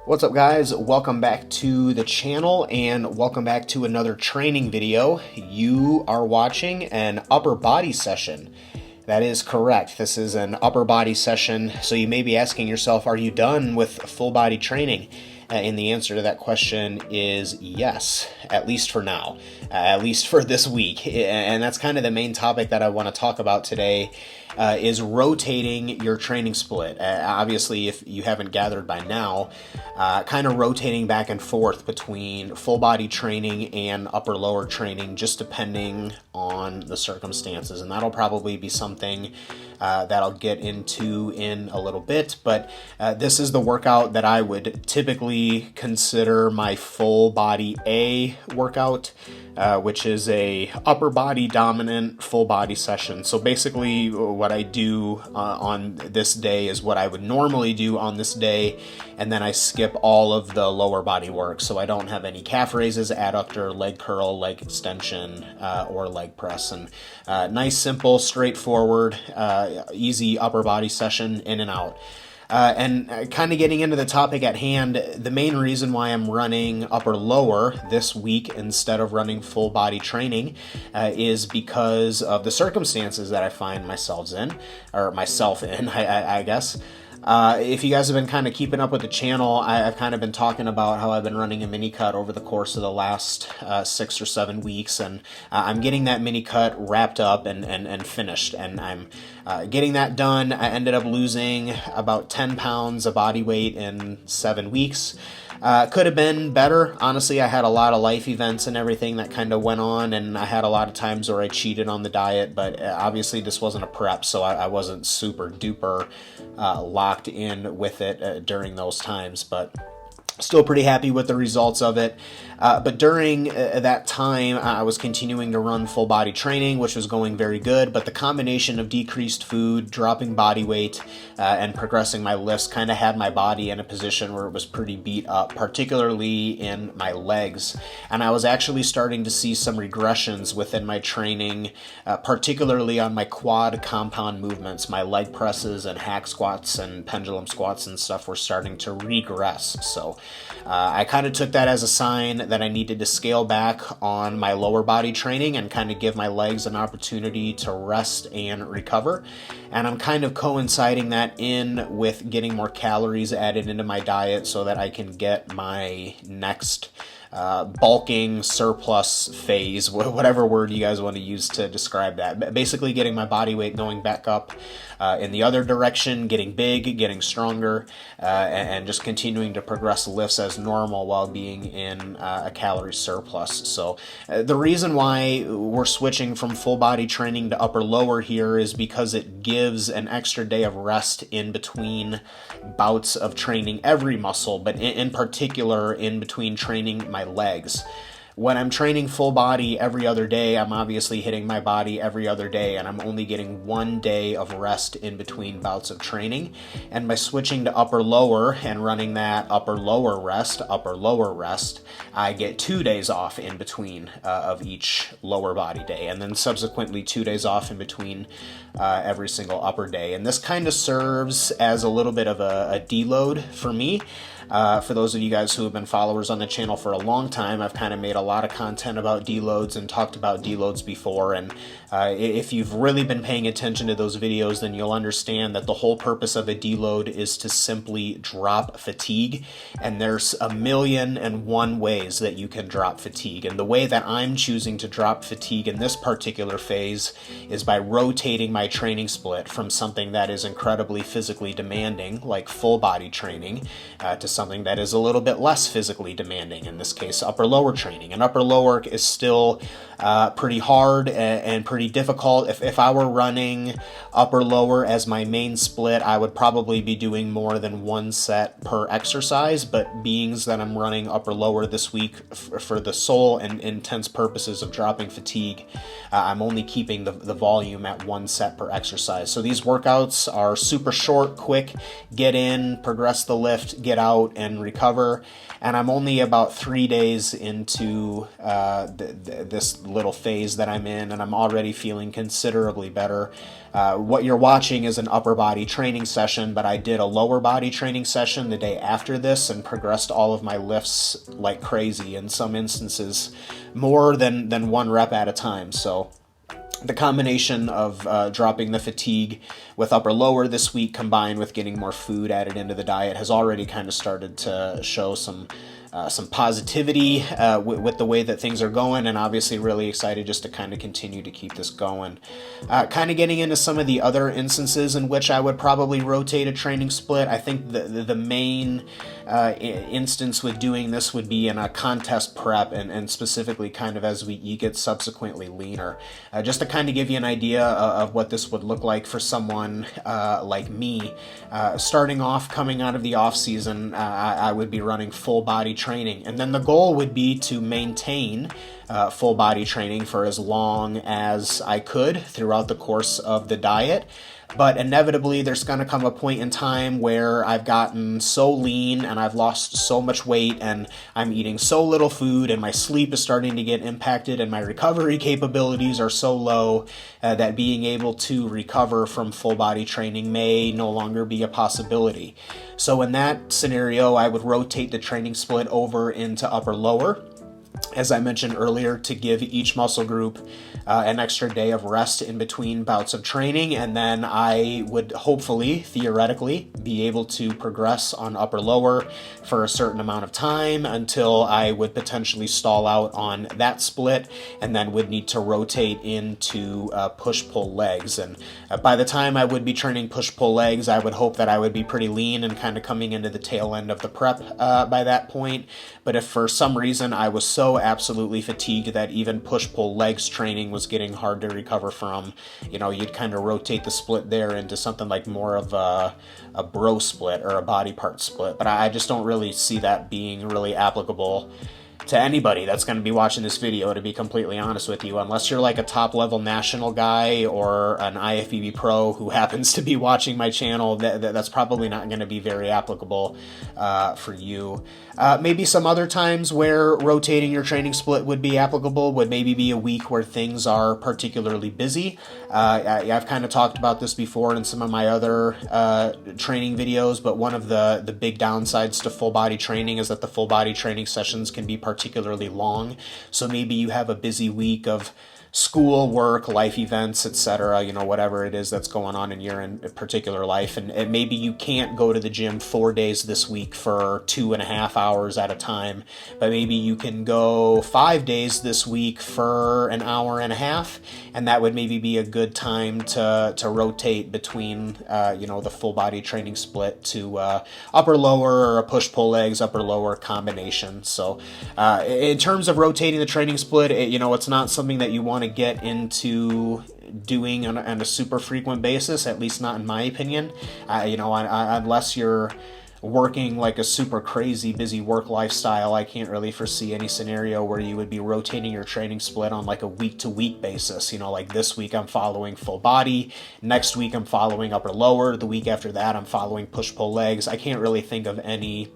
What's up, guys? Welcome back to the channel and welcome back to another training video. You are watching an upper body session. That is correct. This is an upper body session. So you may be asking yourself, are you done with full body training? And the answer to that question is yes, at least for now, at least for this week. And that's kind of the main topic that I want to talk about today, is rotating your training split. Obviously, if you haven't gathered by now, kind of rotating back and forth between full body training and upper lower training, just depending on the circumstances. And that'll probably be something that I'll get into in a little bit, but this is the workout that I would typically consider my full body A workout, which is a upper body dominant full body session. So basically what I do on this day is what I would normally do on this day, and then I skip all of the lower body work. So I don't have any calf raises, adductor, leg curl, leg extension, or leg press. And nice, simple, straightforward, easy upper body session, in and out. And kind of getting into the topic at hand, the main reason why I'm running upper lower this week instead of running full body training is because of the circumstances that I find myself in, I guess. If you guys have been kind of keeping up with the channel, I've kind of been talking about how I've been running a mini cut over the course of the last 6 or 7 weeks, and I'm getting that mini cut wrapped up and finished, and I'm getting that done. I ended up losing about 10 pounds of body weight in 7 weeks. Could have been better. Honestly, I had a lot of life events and everything that kind of went on, and I had a lot of times where I cheated on the diet, but obviously this wasn't a prep, so I wasn't super duper locked in with it during those times, but still pretty happy with the results of it. But during that time, I was continuing to run full body training, which was going very good. But the combination of decreased food, dropping body weight, and progressing my lifts kind of had my body in a position where it was pretty beat up, particularly in my legs. And I was actually starting to see some regressions within my training, particularly on my quad compound movements. My leg presses and hack squats and pendulum squats and stuff were starting to regress. So I kind of took that as a sign that I needed to scale back on my lower body training and kind of give my legs an opportunity to rest and recover. And I'm kind of coinciding that in with getting more calories added into my diet so that I can get my next bulking surplus phase, whatever word you guys want to use to describe that. Basically getting my body weight going back up in the other direction, getting big, getting stronger, and just continuing to progress lifts as normal while being in a calorie surplus. So the reason why we're switching from full body training to upper lower here is because it gives an extra day of rest in between bouts of training every muscle, but in particular in between training my legs. When I'm training full body every other day, I'm obviously hitting my body every other day, and I'm only getting 1 day of rest in between bouts of training. And by switching to upper lower and running that upper lower rest, I get 2 days off in between of each lower body day, and then subsequently 2 days off in between every single upper day. And this kind of serves as a little bit of a deload for me. For those of you guys who have been followers on the channel for a long time, I've kind of made a lot of content about deloads and talked about deloads before, and if you've really been paying attention to those videos, then you'll understand that the whole purpose of a deload is to simply drop fatigue, and there's 1,000,001 ways that you can drop fatigue, and the way that I'm choosing to drop fatigue in this particular phase is by rotating my training split from something that is incredibly physically demanding, like full body training, to something that is a little bit less physically demanding, in this case upper lower training. And upper lower is still pretty hard and pretty difficult. If I were running upper lower as my main split, I would probably be doing more than 1 set per exercise, but being that I'm running upper lower this week for the sole and intense purposes of dropping fatigue, I'm only keeping the volume at 1 set per exercise. So these workouts are super short, quick, get in, progress the lift, get out, out and recover. And I'm only about 3 days into this little phase that I'm in, and I'm already feeling considerably better. What you're watching is an upper body training session, but I did a lower body training session the day after this and progressed all of my lifts like crazy, in some instances more than one rep at a time. So the combination of dropping the fatigue with upper lower this week combined with getting more food added into the diet has already kind of started to show some positivity with the way that things are going, and obviously really excited just to kind of continue to keep this going. Kind of getting into some of the other instances in which I would probably rotate a training split. I think the main instance with doing this would be in a contest prep, and specifically kind of as you get subsequently leaner. Just to kind of give you an idea of what this would look like for someone like me. Starting off, coming out of the off season, I would be running full body training, and then the goal would be to maintain full body training for as long as I could throughout the course of the diet. But inevitably, there's going to come a point in time where I've gotten so lean and I've lost so much weight and I'm eating so little food and my sleep is starting to get impacted and my recovery capabilities are so low that being able to recover from full body training may no longer be a possibility. So in that scenario, I would rotate the training split over into upper lower, as I mentioned earlier, to give each muscle group an extra day of rest in between bouts of training, and then I would hopefully, theoretically, be able to progress on upper lower for a certain amount of time until I would potentially stall out on that split, and then would need to rotate into push-pull legs. And by the time I would be training push-pull legs, I would hope that I would be pretty lean and kind of coming into the tail end of the prep by that point. But if for some reason I was so absolutely fatigued that even push-pull legs training was getting hard to recover from, you'd kind of rotate the split there into something like more of a bro split or a body part split. But I just don't really see that being really applicable to anybody that's going to be watching this video, to be completely honest with you, unless you're like a top level national guy or an IFBB pro who happens to be watching my channel. That's probably not going to be very applicable for you. Maybe some other times where rotating your training split would be applicable would maybe be a week where things are particularly busy. I've kind of talked about this before in some of my other training videos, but one of the big downsides to full body training is that the full body training sessions can be particularly long. So maybe you have a busy week of school, work, life events, etc., whatever it is that's going on in your particular life. And maybe you can't go to the gym 4 days this week for 2.5 hours at a time, but maybe you can go 5 days this week for an hour and a half, and that would maybe be a good time to rotate between, the full body training split to upper lower or a push-pull legs, upper lower combination. So in terms of rotating the training split, it's not something that you want to get into doing on a super frequent basis, at least not in my opinion. Unless you're working like a super crazy busy work lifestyle, I can't really foresee any scenario where you would be rotating your training split on like a week-to-week basis. Like this week I'm following full body, next week I'm following upper lower, the week after that I'm following push-pull legs. I can't really think of any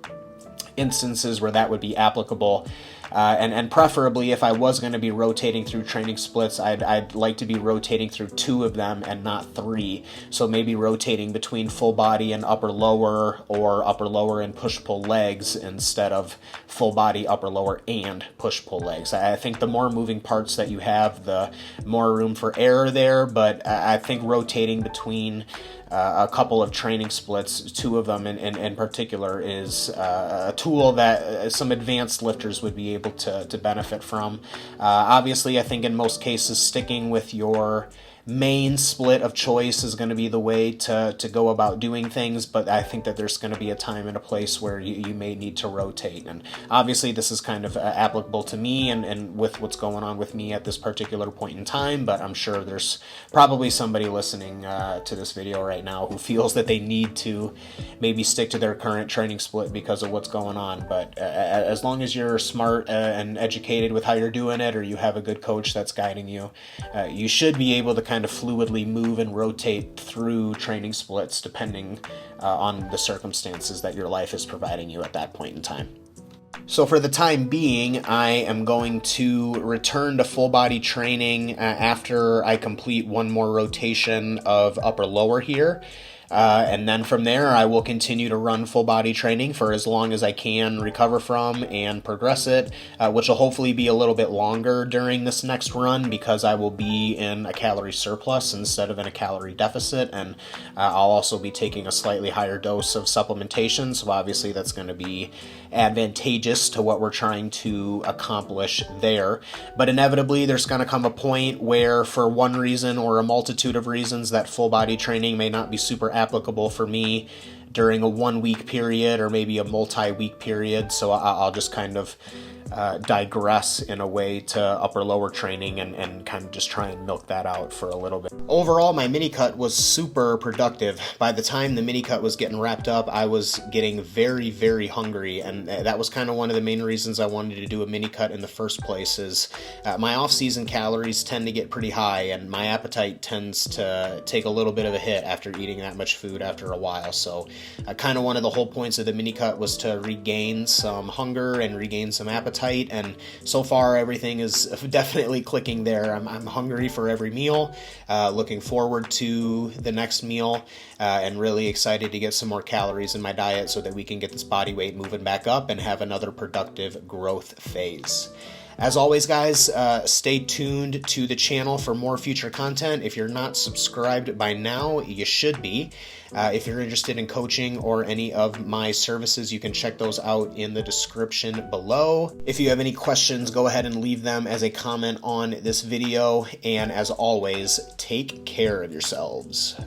instances where that would be applicable. And preferably, if I was going to be rotating through training splits, I'd like to be rotating through 2 of them and not 3. So maybe rotating between full body and upper lower, or upper lower and push-pull legs, instead of full body, upper lower, and push-pull legs. I think the more moving parts that you have, the more room for error there, but I think rotating between a couple of training splits, 2 of them in particular, is a tool that some advanced lifters would be able to benefit from. Obviously, I think in most cases, sticking with your main split of choice is going to be the way to go about doing things, but I think that there's going to be a time and a place where you may need to rotate. And obviously this is kind of applicable to me and with what's going on with me at this particular point in time, but I'm sure there's probably somebody listening to this video right now who feels that they need to maybe stick to their current training split because of what's going on. But as long as you're smart and educated with how you're doing it, or you have a good coach that's guiding you, you should be able to kind of fluidly move and rotate through training splits depending on the circumstances that your life is providing you at that point in time. So for the time being, I am going to return to full body training after I complete one more rotation of upper lower here. And then from there, I will continue to run full body training for as long as I can recover from and progress it, which will hopefully be a little bit longer during this next run because I will be in a calorie surplus instead of in a calorie deficit. And I'll also be taking a slightly higher dose of supplementation. So obviously that's going to be advantageous to what we're trying to accomplish there. But inevitably, there's going to come a point where for one reason or a multitude of reasons that full body training may not be super applicable for me during a 1 week period or maybe a multi-week period. So I'll just kind of digress in a way to upper lower training and kind of just try and milk that out for a little bit. Overall, my mini cut was super productive. By the time the mini cut was getting wrapped up, I was getting very, very hungry, and that was kind of one of the main reasons I wanted to do a mini cut in the first place. Is my off-season calories tend to get pretty high, and my appetite tends to take a little bit of a hit after eating that much food after a while. So kind of one of the whole points of the mini cut was to regain some hunger and regain some appetite. And so far, everything is definitely clicking there. I'm hungry for every meal, looking forward to the next meal, and really excited to get some more calories in my diet so that we can get this body weight moving back up and have another productive growth phase. As always, guys, stay tuned to the channel for more future content. If you're not subscribed by now, you should be. If you're interested in coaching or any of my services, you can check those out in the description below. If you have any questions, go ahead and leave them as a comment on this video. And as always, take care of yourselves.